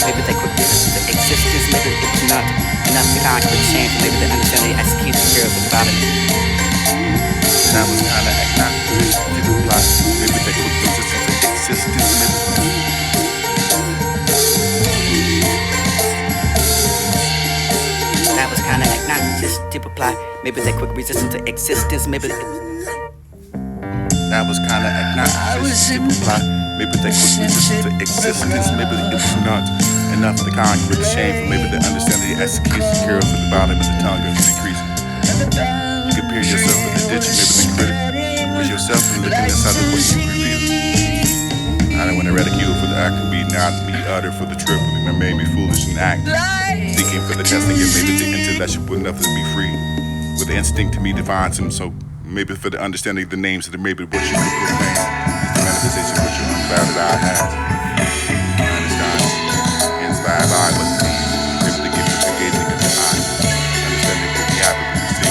Maybe they quick resistance to existence, maybe it was not enough to conquer the shame, maybe the understanding executes the cure for the bottom. That was kinda agnostic to the plot. Maybe they quick resistance to existence, maybe. That was kinda agnostic to reply. Maybe they quick resistance to existence, maybe it was. That was kinda agnostic to reply. Maybe they quick resistance to existence, maybe it was not enough to conquer the shame, maybe the understanding executes the cure for the bottom of the tongue is decreasing. You compare yourself with the ditch, maybe the critic with yourself and looking inside of what you reveal. I don't want to ridicule for the act of me, not me utter for the triple, and that made me foolish and act. Seeking for the testing, and maybe the intellectual enough to be free. With the instinct to me defines him, so maybe for the understanding the names of the maybe what you could proclaim. The manifestation of what your unbounded eye has. I understand. Inspired by what the means, maybe the gift of engaging in the eye. Understanding what the apple can see.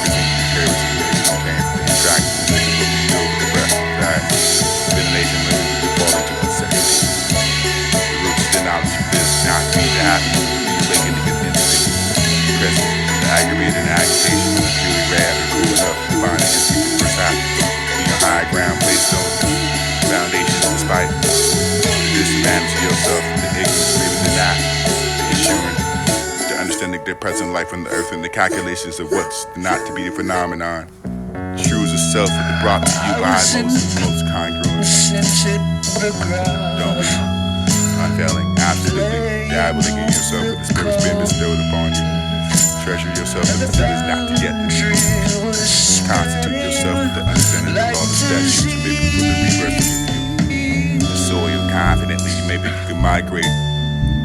Preaching the character, maybe the came from the interaction, maybe what we feel with the breath, that ventilation, maybe we could fall into uncertainty. The roots of the knowledge of this, not be the happy, the awakening of instinct. Present, the aggravated and agitation of the purely rad or cool enough to find it in the first half. Being a high ground placed on foundations despite the disadvantage of yourself, the ignorance, maybe the not, the insurance, the understanding their present life on the earth and the calculations of what's not to be a phenomenon. Truths of self that are brought to you by most congruent. Don't be unfailing, absolutely dabbling in yourself with the spirit's been bestowed upon you. Treasure yourself with the spirit's not to yet to be. Constitute yourself with the understanding of all the statutes and maybe for the rebirth of your view. The soil confidently, maybe you can migrate.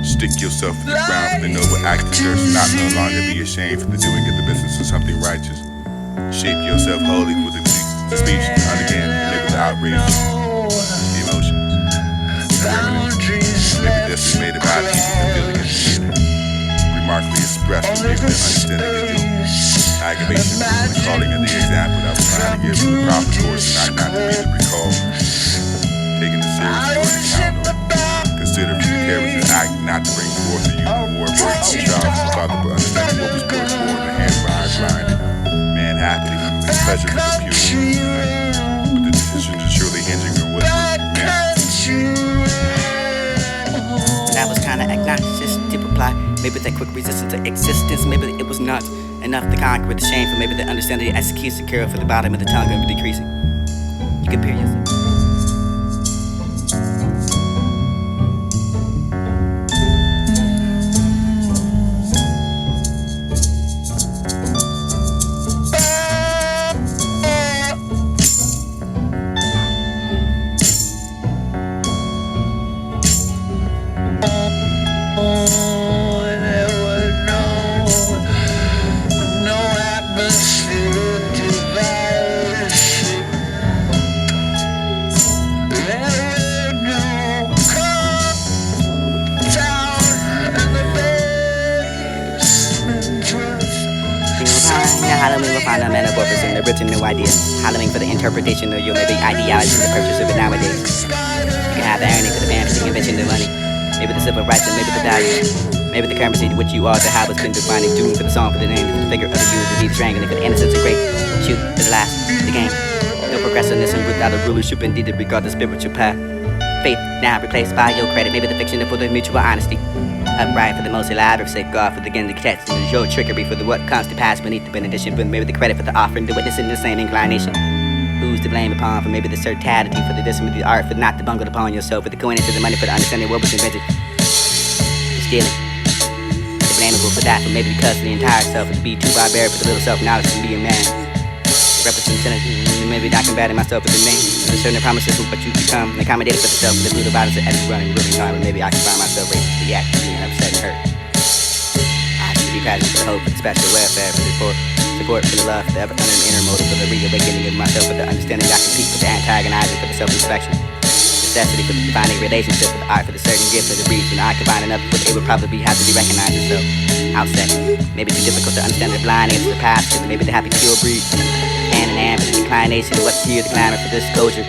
Stick yourself to the ground for the noble act of thirst, not no longer be ashamed for the doing of the business of something righteous. Shape yourself wholly for the speech, understand, maybe the outrage, the emotions, the remnants. Maybe this is made about it, the feeling of feeling. Remarkably expressed, maybe the understanding of your aggravation, the calling of the example that was trying to give the proper course, not to be the recall. Taking the serious for an account, consider for the character act, not to bring forth to you more words of jobs about the understanding what was put forward in the hands by our blinded man happily, and pleasure of the pure. But the decision is surely hinging on what you meant. That was kinda agnostic to reply. Maybe that quick resistance to existence, maybe it was not enough to conquer the shame, for maybe the understanding executes the cure for the bottom of the tongue will be decreasing. You compare yourself. Halloween will find a metamorphosis in the original idea. Halloween for the interpretation of your maybe ideology and the purchase of it nowadays. You can have the earning for the fantasy invention of money. Maybe the civil rights and maybe the value. Maybe the currency to which you are, the habit's been defining. Doom for the song, for the name, for the figure of the you, the deep strangling, for the innocence of great. Shoot to the last, the game. No progressiveness and without a rulership, indeed to regard the spiritual path. Faith now replaced by your credit. Maybe the fiction for the mutual honesty. Upright for the most elaborate safeguard for the getting the text and your trickery for the what comes to pass beneath the benediction, but maybe the credit for the offering, the witness in the same inclination. Who's to blame upon for maybe the certainty for the discipline, the art for not to bungle upon yourself, for the coinage of the money for the understanding what was invented. The stealing. The blamable for that, for maybe because of the entire self, for to be too barbaric for the little self-knowledge to be a man. Representation, maybe not combating myself with the name. The certain promises of what you become, and accommodated for the self, for the brutal violence of every running, really hard, but maybe I can find myself racist to the act, being upset and hurt. I should be passionate for the hope, for the special welfare, for the support for the love, for the ever under the inner motive, for the reawakening of myself, for the understanding that I compete with the antagonizing, for the self-inspection. Necessity for the defining relationship, for the art, for the certain gift, for the breach, and I combine enough, but it would probably have to be recognized as so. Outset, maybe too difficult to understand the blindness of the past, maybe the happy pure breed. Hand in hand for the inclination of what's here, the climate for this culture.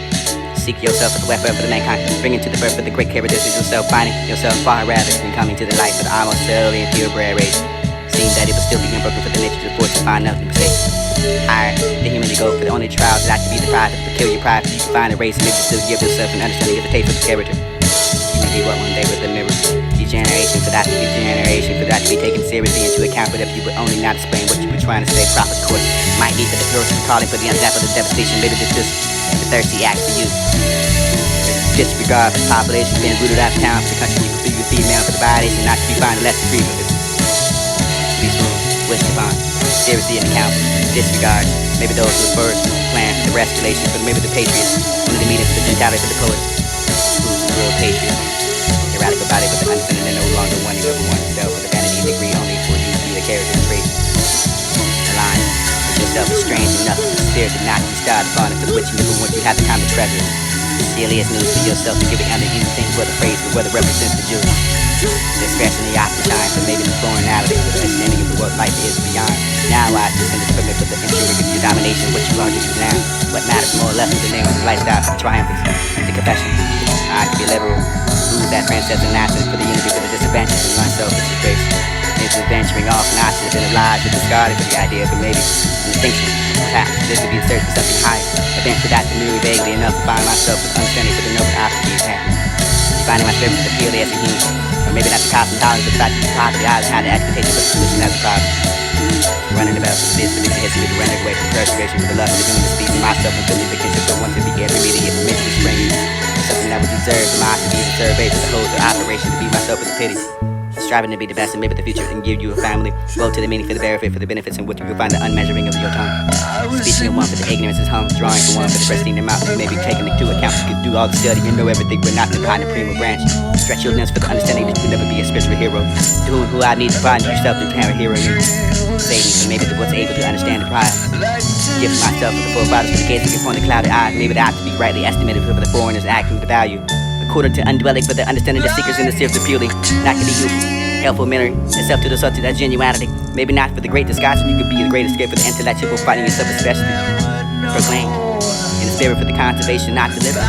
seek yourself as a weapon for the mankind, bringing to the birth of the great characteristics yourself, finding yourself far rather than coming to the light for the almost thoroughly and purebred race. Seemed that it was still being broken for the nature to force to find nothing mistake. Higher the humanity go for the only trials that have to be deprived of the peculiar pride. You can find a race and make you still give yourself an understanding of the taste of the character. You may be what one day with the mirror. Degeneration for that to be generation, for that to be taken seriously into account. But if you would only not explain what you were trying to say, proper course might lead to the person calling for the unzap of the devastation. Maybe this is the thirsty act for you. Disregard for the population being rooted out of town for the country. You could be your female for the violation, not to be found less free for this. Be smooth, wish to bond, seriously in account, disregard. Maybe those who first plan for the restoration, but maybe the patriots, only the meeting for the gentility for the poets. Who's the real patriot? The radical body with the understanding and no longer wanting over oneself for the vanity and degree only for you to be the character trait. Align with yourself is strange enough to the spirit to not be started upon it for the which you never want you have the common treasure. The silliest news for yourself to give it under anything but a phrase but whether represents the Jew. The expression of the opposite shine for maybe the foreignality for the understanding of what life is beyond. Now I descend to permit for the ensuring of your domination, what you learned to do now. What matters more or less is the name of the lifestyle for the triumphs, the confessions. I can be liberal, who's that transcends and nonsense for the unity for the disadvantages of oneself as a grace. Into venturing off, and I should have been alive but discarded for the idea, but maybe an distinction. Perhaps this would be the search for something higher. Eventually that to me vaguely enough to find myself with understanding for the noble opportunity of happiness. Finding my spirit with purely as a human. Or maybe not the cosmetology, but the fact that the property I had the expectation of the solution as a problem. Running about for this, for the history to run away from persecution for the love of the human species, myself and feeling the kinship of one to be every immediate mentally springing. Something that was deserved for my to be the survey for the whole of the operation to be myself with the pity. Striving to be the best and maybe the future can give you a family. Woe to the meaning for the benefit for the benefits in which you can find the unmeasuring of your tongue. Speaking of one for the ignorance is hum, drawing for one for the resting their mouth. You may be taking into account you can do all the study, you know everything, but not the kind of prima branch. Stretch your limbs for the understanding that you will never be a spiritual hero. Doing who I need to find yourself through parent hero. Save me for maybe the what's able to understand the prize. Give myself for the full bodies for the gates looking upon the clouded eyes. Maybe that to be rightly estimated for the foreigners acting with the value. According to undwelling for the understanding the seekers in the search of purely. Not to be you. Helpful memory, itself to the subject of genuinity. Maybe not for the great disguise, you could be the great escape for the intellectual fighting yourself especially. Proclaim in the spirit for the conservation, not deliver.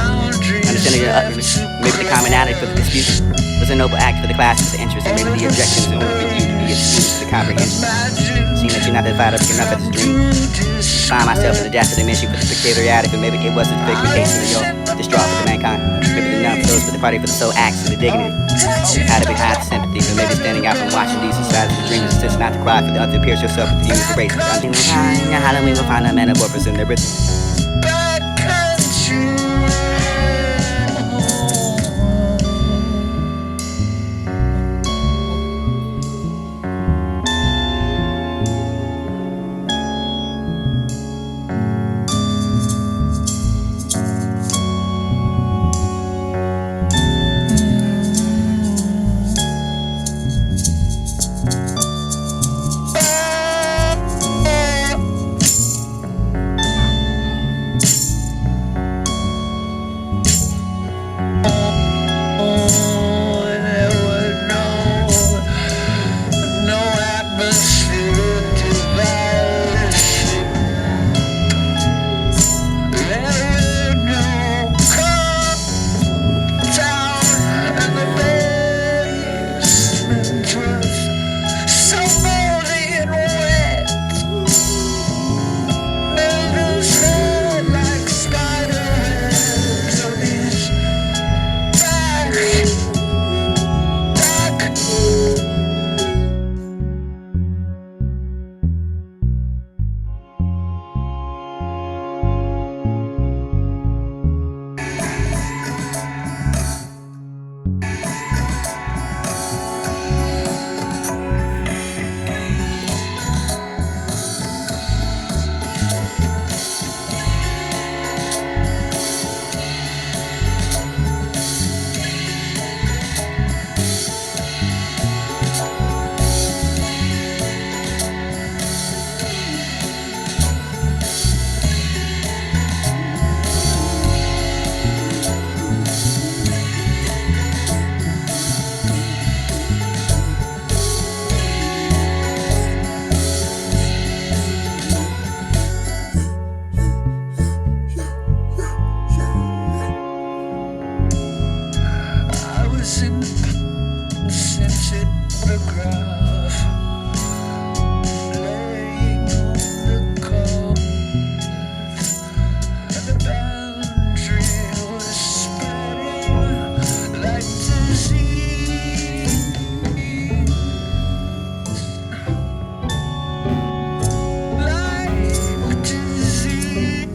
Understanding your utterance, maybe the commonality for the dispute. Was a noble act for the class for the interest, and maybe the objections in order for you to be a student for the comprehension. Seeing that you're not that fired up enough at this dream. Find myself in the depths of the mission for the peculiarity, but maybe it wasn't the figmentation of your distraught for the mankind. Maybe the numb for those for the party for the soul acts for the dignity. How to be high for sympathy, but maybe standing out from watching these sides of the dream is just not to cry for the other pierce yourself with the use of race. How do we will find a metamorphosis in their rhythm? was in the scented photograph, laying on the corners, and the boundary was spreading like disease. Like disease.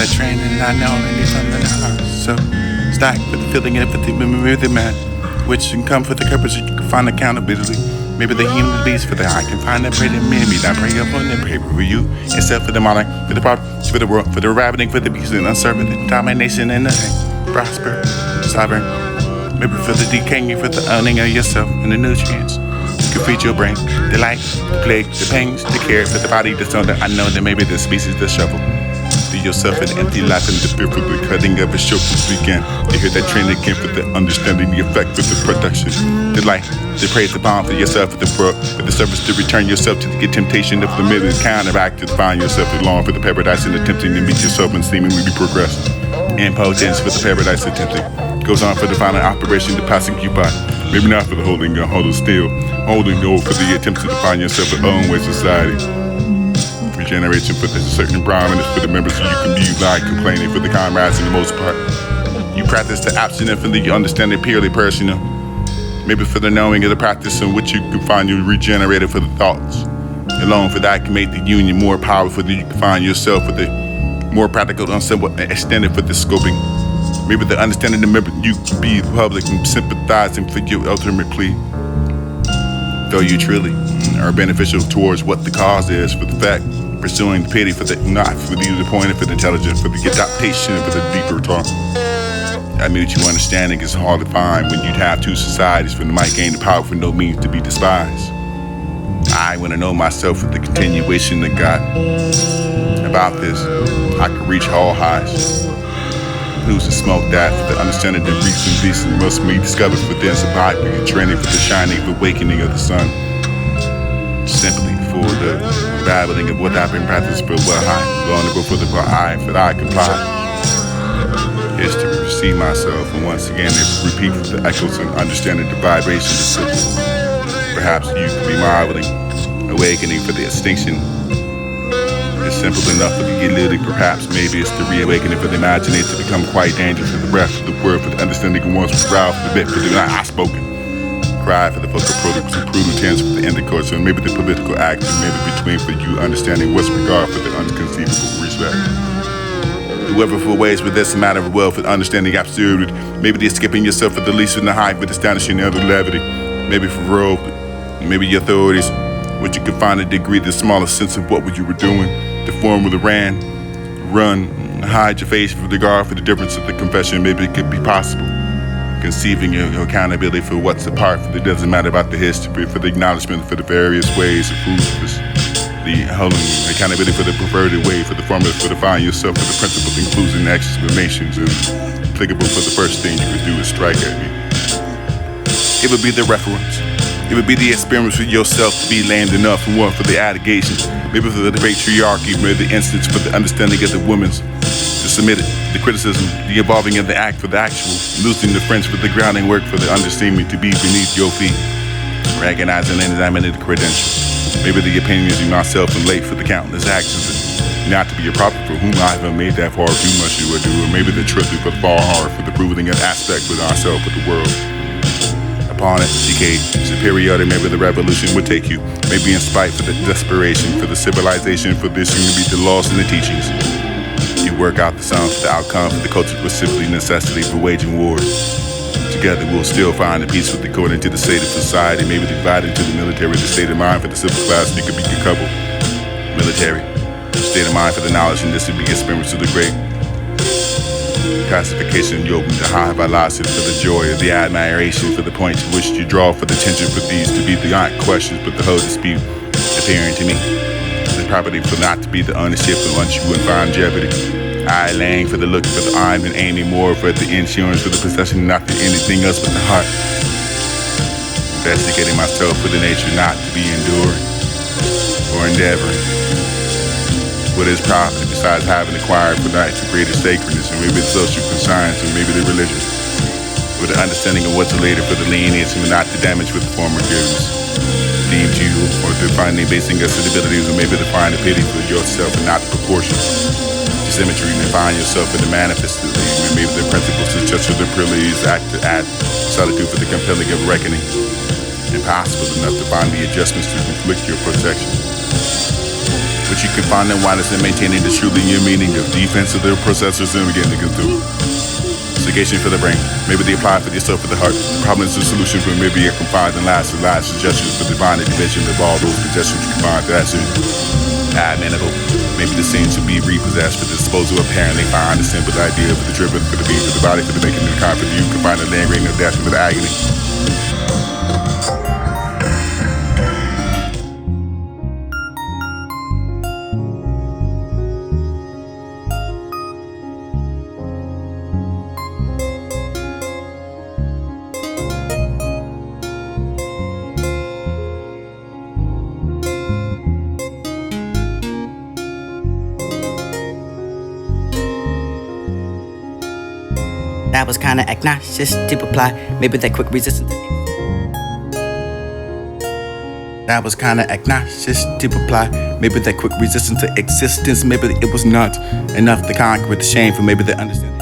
that training, I know I need something else. So, stack with the feeling and with the man, which can come for the purpose, you can find accountability. Maybe the human beast for the I can find that pray to me, I pray upon them, pray for you, except for the monarch, for the problem, for the world, for the ravening, for the beast, and unserving, the domination, and nothing. Prosper, sovereign. Maybe for the decaying, for the owning of yourself and the nutrients. You can feed your brain, the light, the plague, the pains, the care for the body, the soul. I know that maybe the species, the shovel. To yourself an empty life and the fear for the cutting of a show to begin. You hear that train again for the understanding, the effect for the production. The light, the praise, the bomb for yourself, for the world, for the service to return yourself to the temptation of the middle counteract to find yourself along for the paradise and attempting to meet yourself and seemingly progress. Impotence for the paradise attempting. Goes on for the final operation to passing you by. Maybe not for the holding gun, holding still. Holding no for the attempt to define yourself a own way society. Regeneration for the certain prominence for the members so you can be like complaining for the comrades in the most part. You practice the abstinence for the understanding purely personal. Maybe for the knowing of the practice in which you can find you regenerated for the thoughts. Alone for that can make the union more powerful that you can find yourself for the more practical and somewhat extended for the scoping. Maybe the understanding the member you can be public and sympathizing for your ultimate plea. Though you truly are beneficial towards what the cause is for the fact. Pursuing the pity for the not for the point for the intelligence, for the adaptation, for the deeper talk. That mutual understanding is hard to find when you'd have two societies for the might gain the power for no means to be despised. I want to know myself for the continuation of God. About this, I could reach all highs. Who's to smoke that for the understanding that reason decent must be discovered within surviving and training for the shining awakening of the sun. Simply for the babbling of what I've been practicing for what I vulnerable for the I that I comply is to receive myself and once again repeat the echoes and understanding the vibration of the perhaps you could be marveling, awakening for the extinction. It's simple enough to be eluding, perhaps maybe it's the reawakening for the imagination to become quite dangerous for the breath of the word for the understanding and once roused for the bit for the not I spoken. Cry for the vocal products and prudent tense for the intercourse and maybe the political action maybe between for you understanding what's regard for the unconceivable respect. Whoever for ways with this matter of wealth and understanding absurd, maybe the escaping yourself for the least in the height with astonishing other levity, maybe for real, maybe your authorities, what you could find a degree the smallest sense of what you were doing, the form of the run, hide your face for the guard for the difference of the confession, maybe it could be possible. Conceiving your accountability for what's apart, for it doesn't matter about the history, for the acknowledgement for the various ways of foolishness, the holding accountability for the perverted way, for the formula for defining yourself, for the principles, including exclamations, and applicable for the first thing you could do is strike at me. It would be the reference. It would be the experience for yourself to be lame enough and one for the allegations, maybe for the patriarchy, maybe the instance for the understanding of the women's. The submitted, the criticism, the evolving of the act for the actual, losing the French for the grounding work for the understanding to be beneath your feet, recognizing and examining the credentials, maybe the opinions of myself and late for the countless actions, not to be a prophet for whom I have made that far too much to do, or maybe the truth for far hard for the brooding of aspect with ourselves of the world. Upon it, decay, superiority, maybe the revolution would take you, maybe in spite for the desperation, for the civilization, for this to be the laws and the teachings. You work out the sum for the outcome for the culture was simply necessity for waging wars. Together we'll still find a peace with according to the state of society, maybe divided into the military, the state of mind for the civil class, you could be a couple. Military, state of mind for the knowledge, and this would be experience to the great. Classification, you open the high velocity for the joy of the admiration for the point to which you draw for the tension for these to be the not questions, but the whole dispute appearing to me. The property for not to be the ownership of once you would find jeopardy. I laying for the look for the arm and aiming more for the insurance for the possession, not for anything else but the heart. Investigating myself for the nature not to be enduring or endeavoring. What is property besides having acquired for night to greater sacredness and maybe the social concerns and maybe the religious. With the understanding of what's later for the leniency and not the damage with the former forgiveness. Deemed you or defining basing your abilities or maybe define the pity for yourself and not the proportion. The symmetry and define yourself in the manifestly and maybe the principles such as the privileges act to add solitude for the compelling of reckoning. Impossible enough to find the adjustments to conflict your protection. which you can find in wireless and maintaining the truly your meaning of defense of their processors and begin to go through. Segregation for the brain, maybe they apply for yourself for the heart. The problem is the solution for maybe a confined and last suggestions for divine division of all those suggestions you can find. That's it. Amenable. Maybe the scene should be repossessed for the disposal. Apparently, find the simple idea for the driven, for the beat, for the body, for the making of the kind for you. Can find the land ring of death for the agony. That was kinda obnoxious to reply. Maybe that quick resistance. That was kinda obnoxious to reply. Maybe that quick resistance to existence. Maybe it was not enough to conquer the shame for maybe the understanding.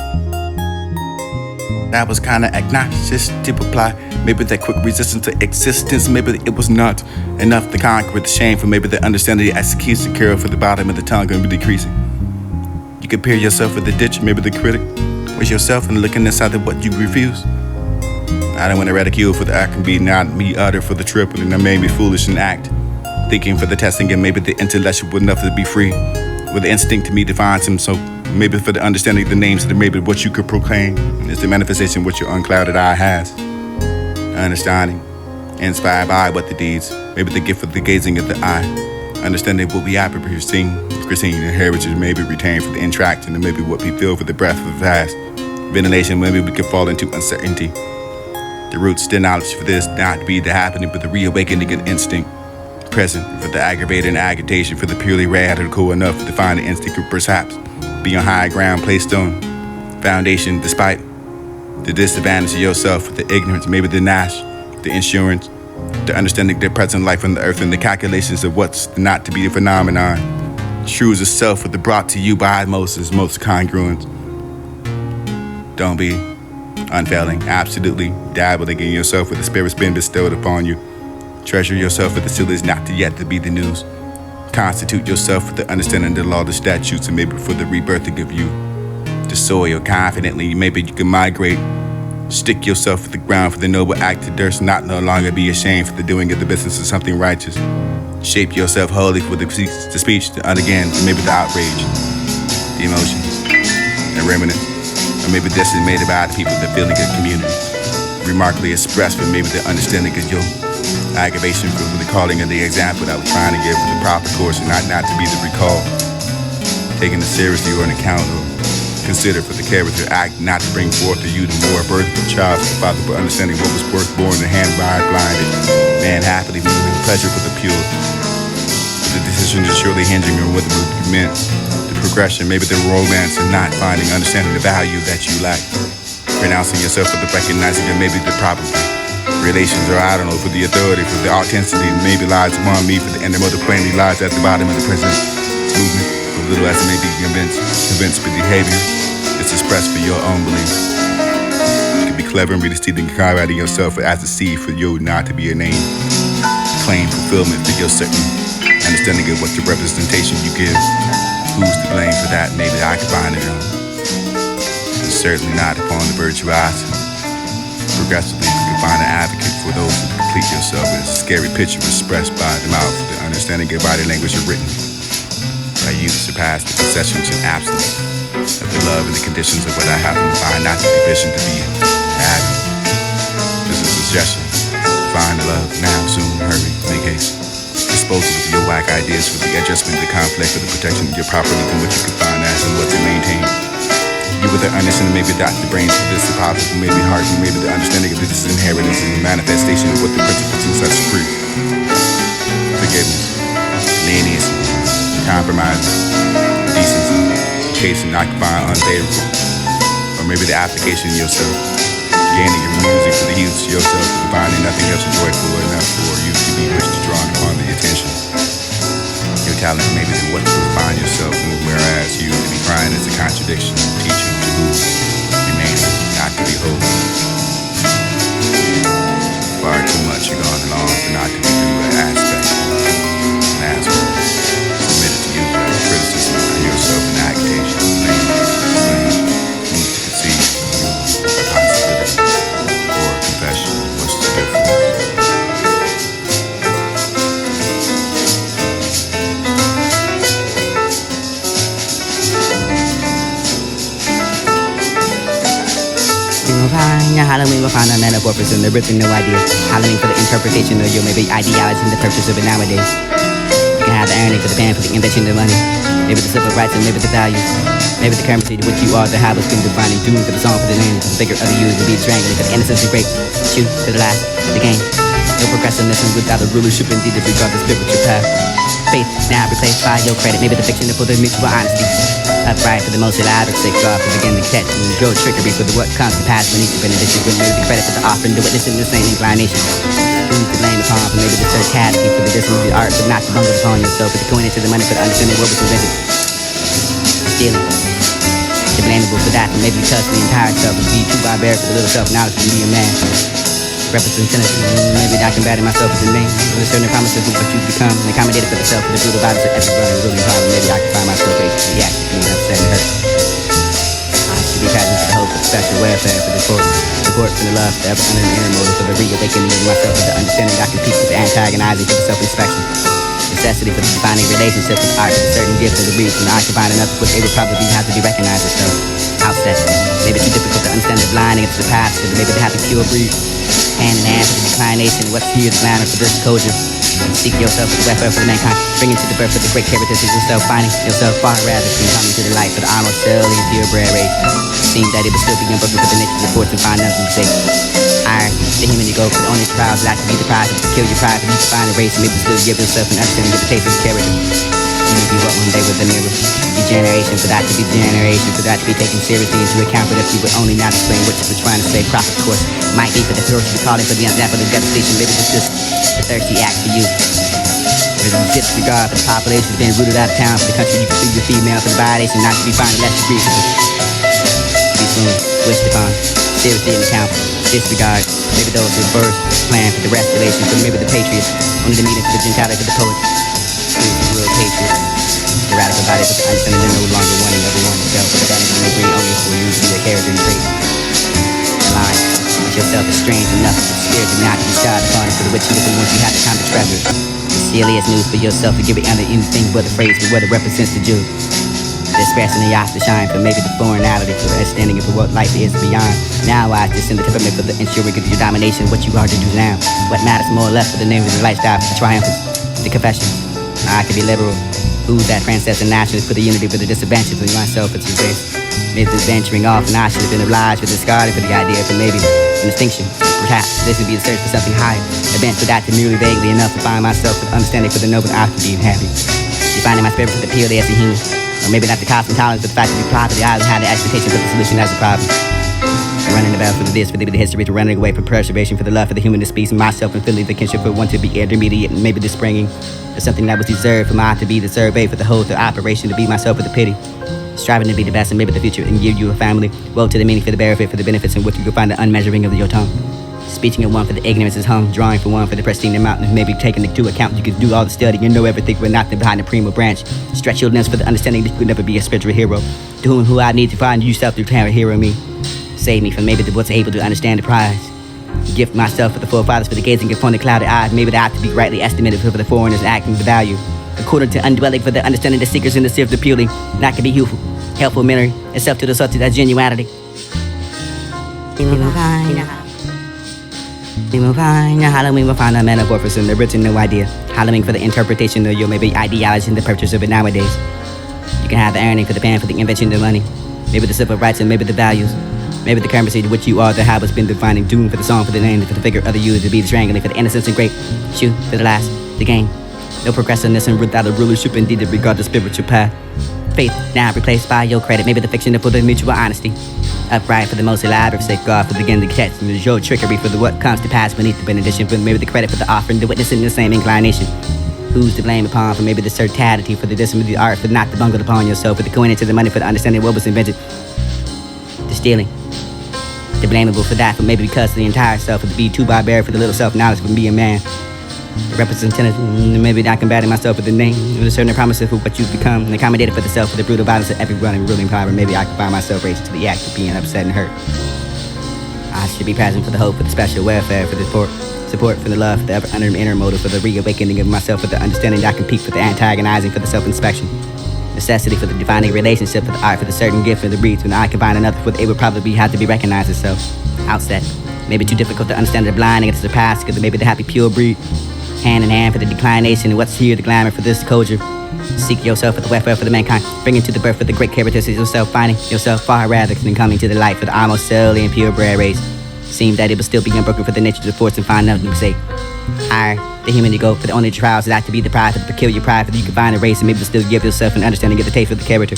That was kinda obnoxious to reply. Maybe that quick resistance to existence. Maybe it was not enough to conquer the shame for maybe the understanding. The execution curve for the bottom of the tongue gonna be decreasing. You compare yourself with the ditch, maybe the critic. Was yourself and looking inside of what you refuse. I don't want to ridicule for the act and be not me utter for the triple and that made me foolish and act. Thinking for the testing and maybe the intellectual enough to be free. With the instinct to me defines him, so maybe for the understanding the names that maybe what you could proclaim is the manifestation what your unclouded eye has. Understanding, inspired by what the deeds, maybe the gift of the gazing of the eye. Understanding what we have perceived, Christine, the heritage maybe retained for the interaction and maybe what we feel for the breath of the vast. Ventilation, maybe we could fall into uncertainty. The roots, the knowledge for this not to be the happening, but the reawakening of instinct. Present for the aggravated and agitation for the purely radical enough to find the instinct of perhaps be on high ground placed on foundation despite the disadvantage of yourself, the ignorance, maybe the gnash, the insurance, the understanding their present life on the earth and the calculations of what's not to be a phenomenon. True as itself with the brought to you by most congruent. Don't be unfailing, absolutely dabbling in yourself with the spirit's been bestowed upon you. Treasure yourself with the seal is not to yet to be the news. Constitute yourself with the understanding the law, the statutes, and maybe for the rebirthing of you. The soil confidently, maybe you can migrate. Stick yourself to the ground for the noble act to durst, not no longer be ashamed for the doing of the business of something righteous. Shape yourself wholly for the speech, the again, maybe the outrage, the emotions, the remnant, or maybe decimated by the people, the feeling of community. Remarkably expressed for maybe the understanding of your aggravation for the calling of the example that I was trying to give for the proper course and not to be the recall. Taking it seriously or an account or consider for the character act not to bring forth to you the more birth of the child for the father, but understanding what was worth born the hand by blinded. Man happily moving pleasure for the pure. The decision is surely hinging on what would be meant. The progression, maybe the romance of not finding, understanding the value that you lack. Pronouncing yourself for the recognizing of maybe the problem. Relations or I don't know, for the authority, for the authenticity maybe lies upon me, for the inner motor plainly lies at the bottom of the present movement. For little as it may be convinced for behavior, it's expressed for your own beliefs. You can be clever and really stealing and combating yourself as a seed for you not to be a name. Claim fulfillment for your certain understanding of what the representation you give. Who's to blame for that? Maybe I can find it on. It's certainly not upon the virtuosity. Progressively, you can find an advocate for those who complete yourself with a scary picture expressed by the mouth, the understanding of body language are written. By you to surpass the possessions and absence of the love and the conditions of what I happen to find not to be vision to be having. This is a suggestion. Find love now, soon, hurry, make haste. Dispose of your whack ideas for the adjustment, the conflict, for the protection of your property and what you can find as and what to maintain. You with the understanding, maybe dot the brains for this, the possible, maybe heart, and maybe the understanding of this inheritance and the manifestation of what the principles in such free. Forgiveness, leniency, compromising, decency, chasing, occupying, unfavorable. Or maybe the application of yourself, gaining your music for the use of yourself, and finding nothing else joyful enough for you to be wished to draw upon the attention. Your talent maybe to what to refine yourself, and whereas you to be crying is a contradiction, teaching to who remaining not to be whole. Far too much you're gone along for not to be through an aspect, an aspect submitted to you. Halloween will find a metamorphosis in the written no idea. Halloween for the interpretation of your maybe ideology and the purpose of it nowadays. You can have the earning for the band for the invention of money. Maybe the civil rights and maybe the values. Maybe the currency to which you are, the habits been defining doom for the song for the name, the figure of the use to be strangling for the innocence and great. Shoot to the last, the game. No progressiveness and without a rulership, indeed disregard the spiritual path. Faith now replaced by your credit. Maybe the fiction for the mutual honesty. Upright for the most elaborate sake God to begin the catch and grow trickery for the what comes to pass beneath the benediction. With maybe the credit for the offering, the witness in the same inclination. Who's to blame upon for maybe the sarcastic for the distance of the art, but not to bungle upon yourself with the coinage to the money for the understanding what was invented. Stealing. You're blamable for that, and maybe because the entire self would be too barbaric for the little self knowledge to be a man. Representing maybe I can battle myself with the name. With a certain promises of what you become, and accommodated for the self, for the brutal violence of every brother, really problem. Maybe I can find myself able to react to being upset and hurt. I should be present for the hope of special welfare, for the support for the love, for the ever under the inner motive, for the reawakening of myself, for the understanding I can peak with the antagonizing, for the self-inspection. Necessity for the defining relationship with art, for the certain gift of the reach, and I combine enough with it would probably have to be recognized as so. Outset. Maybe too difficult to understand the blinding into the past, but maybe the happy pure breed. Hand in hand for the declination, what's here the glamour for this culture. Seek yourself with the welfare for the mankind, bringing to the birth of the great characteristics of yourself, finding yourself far rather than coming to the light for the almost silly and purebred race. Seems that it would still be unbroken for the nature reports and find nothing to say. Iron, the human ego for the only trials that can be the prize, to kill your pride, for you to find a race, and maybe still give yourself an understanding of the taste of the character. You may be what one day with the mirror. Degeneration, for that to be generation, for that to be taken seriously into account, but if you would only not explain what you were trying to say, profit course might be for the throat you calling for the unexample of devastation, maybe it's just the thirsty act for you. There's a disregard for the population that's been rooted out of town, for the country you can see your female, for the violation not to be found less degree, to be soon wished upon, seriously in account, disregard, maybe those who first plan for the restoration, for maybe the patriots, only the meaning for the gentility for the poets, who's the real patriot. The radical body with the understanding they're no longer wanting everyone to sell, but the damage and agree only for you to be a character and trait. Line, but yourself is strange enough, the spirit is not to be starred upon, for the which you once you have the time to treasure. The silliest news for yourself to give it under anything but the phrase for what it represents to you. The expressing the eyes to shine for maybe the foreignality, for the understanding of what life is beyond. Now I just send the temperament for the ensuring of your domination, what you are to do now. What matters more or less for the name of the lifestyle, for the triumphant, the confession. I can be liberal. Who's that princess and nationalist for the unity, for the disadvantage for myself, it's your grace. Maybe this venturing off and I should have been obliged for discarding for the idea for maybe an distinction. Perhaps this would be the search for something higher. A bent for that to merely vaguely enough to find myself with understanding for the noble art to be happy. Defining my spirit for the purely as a human. Or maybe not the cosmic tolerance, but the fact that we properly I had the expectation for the solution as a problem. Running about for this, for the history, to running away from preservation, for the love for the human, the species, myself, and feeling the kinship for one to be intermediate, and maybe the springing of something that was deserved for my to be the survey, for the whole to operation, to be myself for the pity. Striving to be the best and maybe the future, and give you a family. Woe to the meaning for the benefit, for the benefits in which you can find the unmeasuring of your tongue. Speaking of one for the ignorance is hung, drawing for one for the pristine mountain, maybe taking into account you can do all the study and know everything, but not behind the primo branch. Stretch your limbs for the understanding that you could never be a spiritual hero. To whom I need to find yourself through to hero me. Save me from maybe the what's able to understand the prize. Gift myself for the forefathers for the gazing upon the clouded eyes. Maybe that ought to be rightly estimated for the foreigners acting the value. According to undwelling for the understanding the seekers in the sieve the purely. Not can be helpful memory, itself to the subject that genuinity. Halloween will find a metamorphosis in the written no idea. Halloween for the interpretation of your maybe ideology and the purchase of it nowadays. You can have the earning for the pen for the invention of money. Maybe the civil rights and maybe the values. Maybe the currency to which you are, the habits been defining doom for the song, for the name, for the figure of the you to be the strangling, for the innocence and great shoot for the last, the game. No progressiveness and without a rulership, indeed to regard the spiritual path. Faith now replaced by your credit, maybe the fiction for the mutual honesty. Upright for the most elaborate sake God for the beginning to catch, and the your trickery for the what comes to pass beneath the benediction, for maybe the credit for the offering, the witness in the same inclination. Who's to blame upon for maybe the certainty for the discipline of the art, for not to bungle upon yourself, for the coinage of the money, for the understanding what was invented. The stealing. The blamable for that, for maybe because the entire self would be too barbaric for the little self-knowledge for being a man. The representative, maybe not combating myself with the name, with a certain promises for what you've become, and accommodated for the self for the brutal violence of every running ruling power. Maybe I can find myself raised to the act of being upset and hurt. I should be present for the hope, for the special welfare, for the support for the love, for the ever under inner motive, for the reawakening of myself, for the understanding that I can peak, for the antagonizing, for the self-inspection. Necessity for the defining relationship, for the art, for the certain gift, for the breeds. When I combine another, it would probably have to be recognized as so. Outset. Maybe too difficult to understand the blinding against the past, because maybe the happy pure breed. Hand in hand for the declination, and what's here, the glamour for this culture. Seek yourself for the welfare for the mankind, bringing to the birth of the great characters of yourself, finding yourself far rather than coming to the light for the almost solely and purebred race. Seemed that it would still be unbroken for the nature of the force and find nothing to say. Higher, the human ego for the only trials that to be the pride for the peculiar pride for the you can find a race and maybe to still give yourself an understanding of the taste of the character.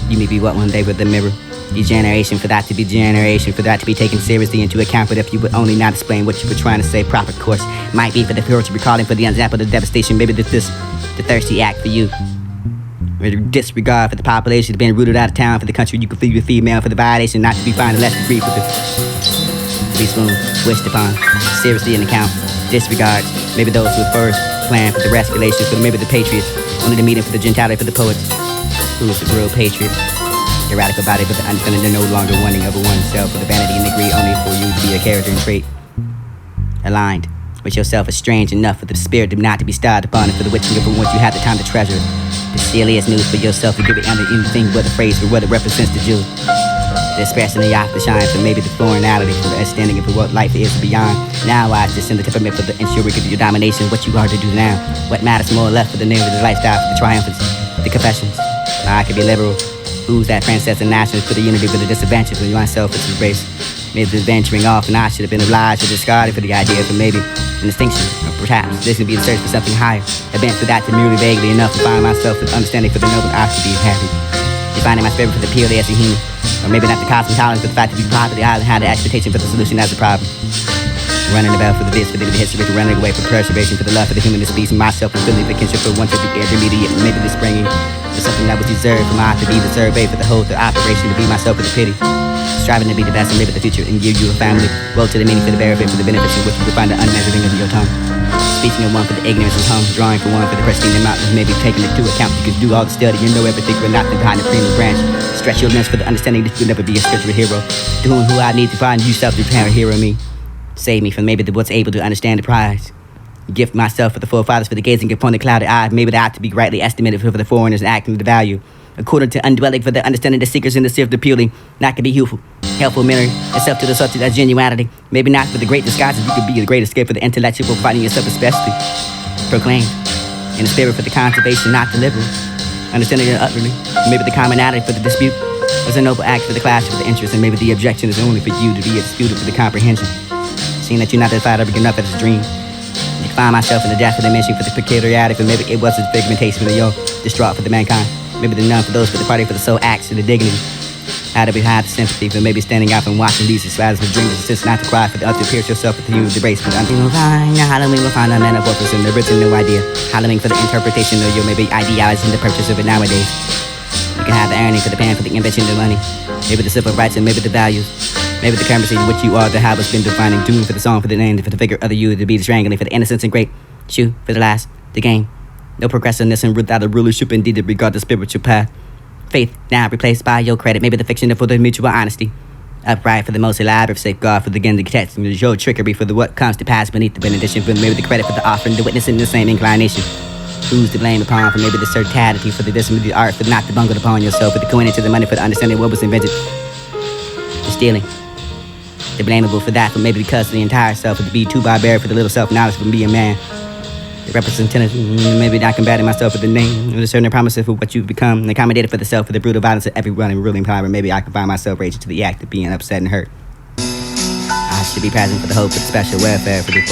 You may be what one day with the mirror. Degeneration for that to be generation, for that to be taken seriously into account. But if you would only not explain what you were trying to say, proper course might be for the future recalling for the example of the devastation. Maybe this the thirsty act for you. With disregard for the population being rooted out of town for the country you can feel your female for the violation not to be found less degree for the be swooned, wished upon, seriously in account, disregard. Maybe those who first plan for the rescalation for maybe the patriots, only the meeting for the gentility for the poets. Who's the real patriot? The radical body, but the understanding they're no longer wanting of oneself for the vanity and degree only for you to be a character and trait. Aligned with yourself is strange enough for the spirit not to be starred upon and for the witching for once you have the time to treasure. The silliest news for yourself to give it under anything but a phrase for what it represents to you. The expression of the shine for maybe the foreignality for the understanding of what life is beyond. Now I just send the temperament for the ensuring of your domination, what you are to do now. What matters more or less for the name of the lifestyle, for the triumphants, the confessions. I could be liberal. Who's that princess and nationals for the unity for the disadvantage when you myself is the race. Maybe the venturing off and I should have been obliged to discard it for the idea for maybe an distinction. Or perhaps this would be the search for something higher. Events for that to merely vaguely enough to find myself with understanding for the noble I should be happy. Defining my spirit for the purely as a human. Or maybe not the cosmetology, but the fact to be properly I had the expectation for the solution as a problem. Running about for the bits, for the history, for running away for preservation, for the love for the human species, myself and feeling the kinship for one to be intermediate, maybe the springing. For something that was deserved for my to be the survey for the whole the operation to be myself for the pity. Striving to be the best and live in the future and give you a family. Woe to the meaning for the benefit for the benefits in which you will find the unmeasuring of your tongue. Speaking of one for the ignorance of tongue, drawing for one for the pristine amount of maybe taking into account you can do all the study, you know everything but not behind the prima branch. Stretch your limbs for the understanding that you'll never be a spiritual hero. Doing who I need to find you self to prepare a hero me. Save me from maybe the what's able to understand the prize. Gift myself for the forefathers for the gazing upon the clouded eye, maybe that to be rightly estimated for the foreigners and acting the value. According to undwelling for the understanding the seekers in the sea of the purely, not can be helpful mirror, itself to the subject of genuinity. Maybe not for the great disguises, you could be the great escape for the intellectual, finding yourself especially proclaimed. In the spirit for the conservation, not delivery. Understanding it utterly, maybe the commonality for the dispute. Was a noble act for the clash for the interest, and maybe the objection is only for you to be disputed for the comprehension. Seeing that you're not satisfied or big enough as a dream. You find myself in the depth of the dimension for the peculiarity, for maybe it was a pigmentation for the yo, distraught for the mankind. Maybe the none for those for the party for the soul acts for the dignity. How to be high the sympathy for maybe standing out and watching these as with dreams assist not to cry for the other to pierce yourself with the human embrace for the until we'll find Halloween will find a metamorphosis in the written new idea. Halloween for the interpretation of your maybe ideology and the purchase of it nowadays. You can have the earning for the pan for the invention of the money. Maybe the civil rights and maybe the values. Maybe the currency in which you are the habit's been defining doom for the song for the name for the figure of the you to be the strangling for the innocence and great shoe for the last the game. No progressiveness and without a rulership indeed to regard the spiritual path. Faith now replaced by your credit, maybe the fiction for the mutual honesty. Upright for the most elaborate safeguard for the again the detection of your trickery for the what comes to pass beneath the benediction for maybe the credit for the offering, the witness in the same inclination. Who's to blame upon for maybe the certainty for the dismay, the art for not to bungled upon yourself, for the coinage of the money for the understanding what was invented. The stealing. The blamable for that, for maybe because of the entire self, for to be too barbaric for the little self-knowledge for being a man. The representative, maybe not combating myself with the name, with a certain promises for what you've become, and accommodated for the self, for the brutal violence of everyone and ruling power, maybe I can find myself raging to the act of being upset and hurt. I should be present for the hope, for the special welfare, for the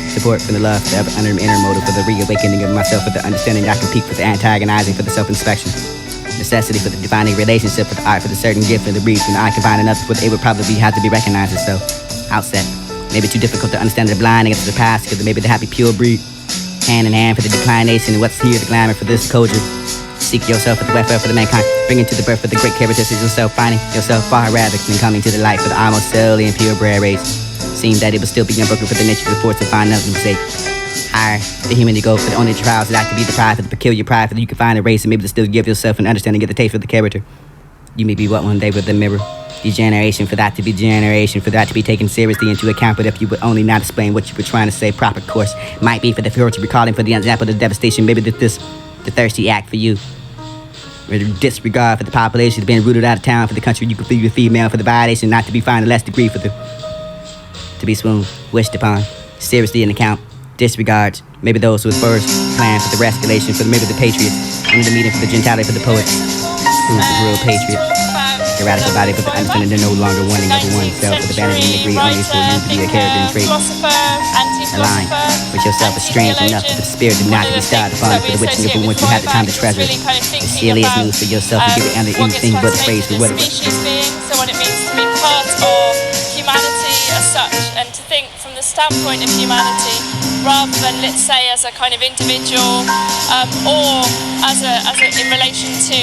support for the love, for the under inner motive, for the reawakening of myself, for the understanding that I can peak, for the antagonizing, for the self-inspection. Necessity for the defining relationship, for the art, for the certain gift, for the breed, when I can find enough, what it would probably have to be recognized as so. Outset. Maybe too difficult to understand the blinding of the past, because maybe the happy pure breed. Hand in hand for the declination and what's here, the glamour for this culture. Seek yourself for the welfare for the mankind, bringing to the birth of the great characters of yourself, finding yourself far rather than coming to the light for the almost solely and purebred race. Seemed that it would still be unbroken for the nature of the force to find nothing to say. Higher, the human ego for the only trials that to be the pride for the peculiar pride for that you can find a race and maybe to still give yourself an understanding of the taste of the character. You may be what one day with the mirror. Degeneration for that to be generation, for that to be taken seriously into account, but if you would only not explain what you were trying to say, proper course might be for the future recalling for the example of the devastation, maybe the thirsty act for you. With disregard for the population being rooted out of town for the country you can feel your female for the violation not to be found less degree for the to could be swooned, wished upon, seriously in account, disregards, maybe those who at first planned for the rascalation, for maybe the patriots, under the meeting for the gentility for the poets. Who's the real patriot? The radical body, but the understanding they're no longer wanting of oneself, for the vanity and degree only for you to be a character and trait. Align with yourself is strange enough for the spirit of not to be starved upon, for the witching of once you have the time to treasure it. The silliest news for yourself to give it under anything but praise for whatever. Species being, so what it means to be part of humanity as such, and to think from the standpoint of humanity rather than, let's say, as a kind of individual or as a in relation to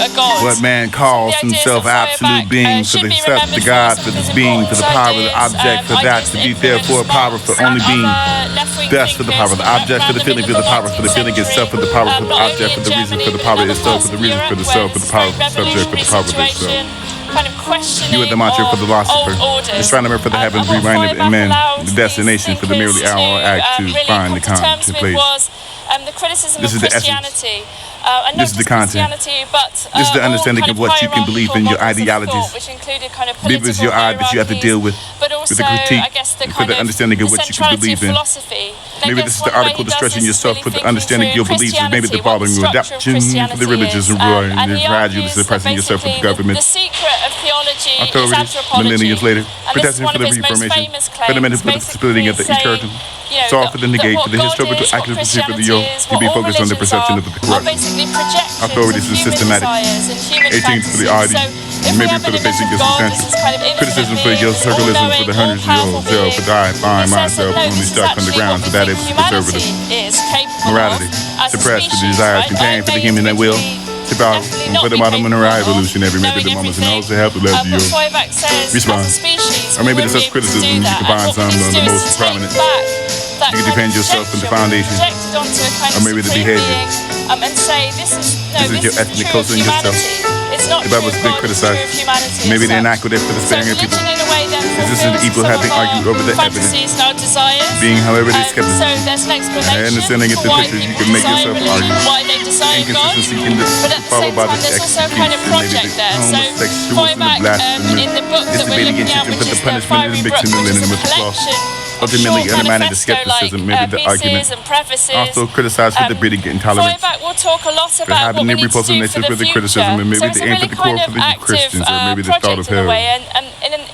a god. What man calls himself absolute being, for the self, the God, for the being, for the power of the object, for that to be therefore power for only being. Thus for the power of the object, for the feeling, for the power, for the feeling itself, for the power for the object, for the reason, for the power itself, for the reason, for the self, for the power for the subject, for the power of itself. Kind of questioning. You are the mantra for the philosopher, the astronomer for the heavens, reminded in men, the destination for the merely hour act to find the contemplate. The criticism This of is the essence. Christianity. This is the content. This is the understanding of what you can believe in, your ideologies. Maybe it's your eye that you have to deal with the critique, for the understanding of what you can believe in. Maybe this is the article to stretching yourself for the understanding of your beliefs, and maybe the following adaptation for the religious and gradually suppressing yourself with the government. The secret of theology is Authorities, anthropology. millennia later, And this is protecting one for of the his most Reformation, famous fundamental for the claims, splitting of the basically eternal, saying, solve for the negate, that for the what God historical is, what accuracy for the Christianity yoke, is, to be what all focused on the religions perception of the are corrupt. basically projections Authorities of is human systematic. desires and human 18th for the fantasies. oddity, So if maybe we have for the an basic image of God as existential. this kind of Criticism for infinite your being, circularism for the hundreds of years, all-powerful zero being, for I find it says myself that, no, only this is stuck on the actually ground, what so that we it was think conservative. humanity is capable Morality, of as a suppressed for the species, desires right? contained for the human that will. To power, for the modern revolutionary, maybe the moments and also help to let you respond. Or maybe the such criticism you can find some of the most prominent. You can defend yourself from the foundation. Or maybe the behavior. And say this is your ethnic culture and yourself. It's not The Bible's been criticized. Maybe they're not good for the sparing of people. This is the evil having argued over the evidence. Being however they skeptical. So there's an explanation And understanding it, the for why picture, you people can make desire yourself religion, argue. why they desire God. Inconsistency can be But at the followed same by time, the there's also a kind of execution, project there. So homosexuals going and the back blasphemy. in the book It's that we're debating looking at, against which for the is the punishment Fiery and Brook, victim which is and a with the law. collection of Ultimately short undermining the manifesto-like skepticism, maybe the argument. pieces and prefaces. Also criticized for the breeding intolerance. Feuerbach will talk a lot For about having what we the need to repulsive do nature for for the the future. criticism, and maybe So it's the a aim really for the core kind for of the active Christians, or maybe the thought of project in a hell. way, and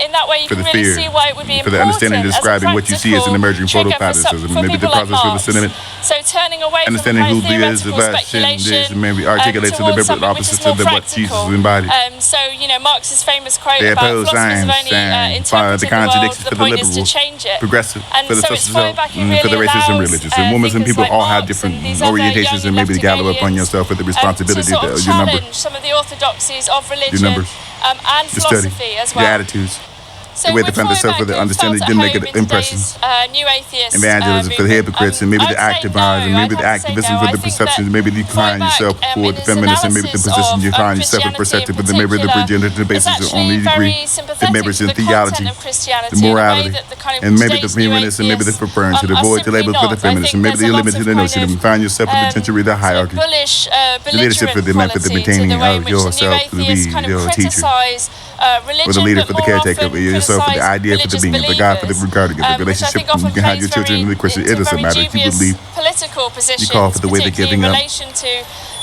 in that way you For can the really fear, see why it would be for the understanding and describing what you see as an emerging photophatism, maybe the process for the sentiment, So turning away understanding from who kind of is the theoretical best and speculation, this, and maybe articulates the towards deliberate something which is opposite more to what Jesus practical. embodied. So Marx's famous quote They about oppose philosophers science, have only and follow interpreted the the world. contradictions The for the point is to liberal, change it. progressive, And for the so it's social, Feuerbach who for the really racist and allows, religious. And women and thinkers people like all have Marx different and these other orientations, young and maybe to gather upon lefty yourself with the to responsibility sort of of your number, challenge some of the orthodoxies of religion numbers, and the study, philosophy as your well. attitudes. So the way to with defend yourself for Feuerbach, the who understanding felt didn't at make home an in impression. today's, new atheist Evangelism for the movement, hypocrites, and maybe the I would say activists, and no, maybe I'd the have to say activism no. for I the think perceptions, that maybe you find Feuerbach, yourself for in the his feminist, and maybe the analysis position you of find yourself Christianity perceptive, in but then maybe the particular bridge into the is basis of actually only degree, very the sympathetic members to in the theology, content of Christianity, the in a way morality, that the kind of and maybe the today's new feminists, and maybe the atheists, preferring to the are void to simply label for the not. I feminists, and think maybe there's the a lot limited of the kind notion of, and find yourself in the century, the sort of hierarchy. bullish, The leadership for the method of quality to maintaining the way in of which the new yourself to atheists be kind of your teacher. criticize religion, Or the leader but for the more caretaker, often but yourself for the criticize idea for the being, the God for the religious regarding of the believers, which I relationship. think often You can have your plays children in the Christian, it doesn't matter if you dubious believe. political positions, call for the way they're particularly giving in up. relation to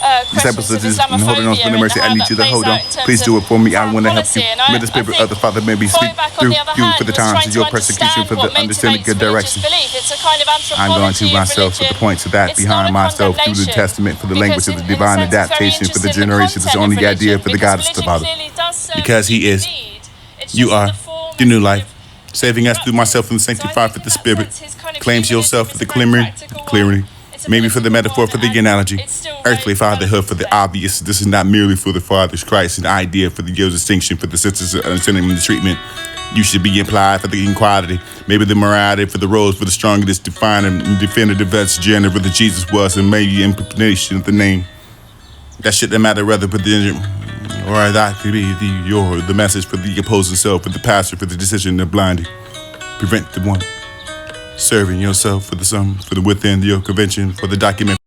Disciples questions of of this, and holding on Islamophobia for the and mercy, I how need that you to plays hold out on. in terms Please of do it for me. I foreign want to help policy. you. And May the Spirit of the Father maybe speak Feuerbach, on through the other you hand, for the was times trying of to your persecution, understand for what the understanding motivates good religious direction. belief. It's a kind of I'm going to anthropology of myself with the religion. points of that It's behind not a myself through the condemnation, testament for the language because of the in a divine sense, it's very adaptation for the interested in the generations. It's content only of the idea religion, for the because God is the religion Father. clearly does serve Because He is. need. It's You just are the form the new and life, saving us through myself and sanctified for the Spirit. Claims yourself for the clarity. Maybe for the metaphor, for the analogy. Earthly fatherhood for the obvious. This is not merely for the Father's Christ, an idea for the your distinction, for the senses of understanding and the treatment. You should be implied for the equality. Maybe the morality for the roles for the strongest, define and defend the best gender for the Jesus was, and maybe implication of the name. That shouldn't matter whether but the or that could be the message for the opposing self, for the pastor, for the decision of blinding. Prevent the one. Serving yourself for the some, for the within your convention, for the document.